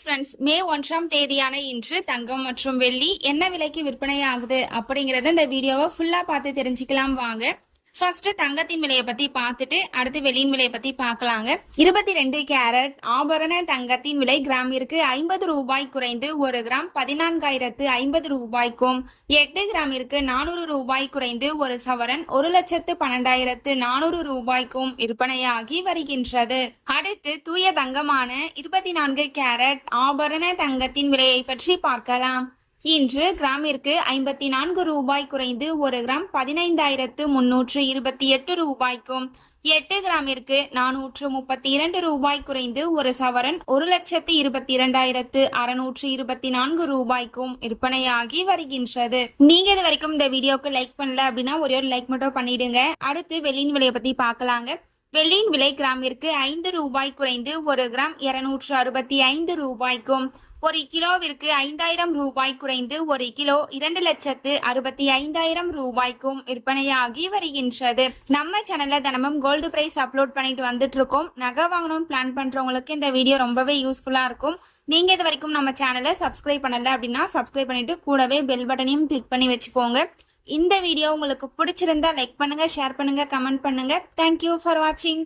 Friends, மே 1ஆம் தேதியான இன்று தங்கம் மற்றும் வெள்ளி என்ன விலைக்கு விற்பனை ஆகுது அப்படிங்கறத இந்த வீடியோவை ஃபுல்லா பார்த்து தெரிஞ்சுக்கலாம் வாங்க. ஃபர்ஸ்ட் தங்கத்தின் விலையை பத்தி பார்த்துட்டு அடுத்து வெள்ளியின் விலையை பத்தி பார்க்கலாங்க. 22 கேரட் ஆபரண தங்கத்தின் விலை கிராமிற்கு 50 ரூபாய் குறைந்து 1 கிராம் 14,050 ரூபாய்க்கும், 8 கிராமிற்கு 400 ரூபாய் குறைந்து 1 சவரன் 1,12,400 ரூபாய்க்கும் விற்பனையாகி வருகின்றது. அடுத்து தூய தங்கமான 24 கேரட் ஆபரண தங்கத்தின் விலையை பற்றி பார்க்கலாம். இன்று கிராமிற்கு 54 ரூபாய் குறைந்து 1 கிராம் 15,328 ரூபாய்க்கும், 8 கிராமிற்கு 432 ரூபாய் குறைந்து 1 சவரன் 1,22,624 ரூபாய்க்கும் விற்பனையாகி வருகின்றது. நீங்க இது வரைக்கும் இந்த வீடியோக்கு லைக் பண்ணல அப்படின்னா ஒரே ஒரு லைக் மட்டும் பண்ணிடுங்க. அடுத்து வெள்ளியின் விலையை பத்தி பார்க்கலாங்க. வெள்ளியின் விலை கிராமிற்கு 5 ரூபாய் குறைந்து 1 கிராம் 265 ரூபாய்க்கும், 1 கிலோவிற்கு 5,000 ரூபாய் குறைந்து 1 கிலோ 2,65,000 ரூபாய்க்கும் விற்பனையாகி வருகின்றது. நம்ம சேனல்ல தினமும் கோல்டு பிரைஸ் அப்லோட் பண்ணிட்டு வந்துட்டு இருக்கோம். நகை வாங்கணும்னு பிளான் பண்றவங்களுக்கு இந்த வீடியோ ரொம்பவே யூஸ்ஃபுல்லா இருக்கும். நீங்க இது வரைக்கும் நம்ம சேனலை சப்ஸ்கிரைப் பண்ணல அப்படின்னா சப்ஸ்கிரைப் பண்ணிட்டு கூடவே பெல் பட்டனையும் கிளிக் பண்ணி வச்சுக்கோங்க. இந்த வீடியோ உங்களுக்கு பிடிச்சிருந்தா லைக் பண்ணுங்க, ஷேர் பண்ணுங்க, கமெண்ட் பண்ணுங்க. தேங்க்யூ ஃபார் வாட்சிங்.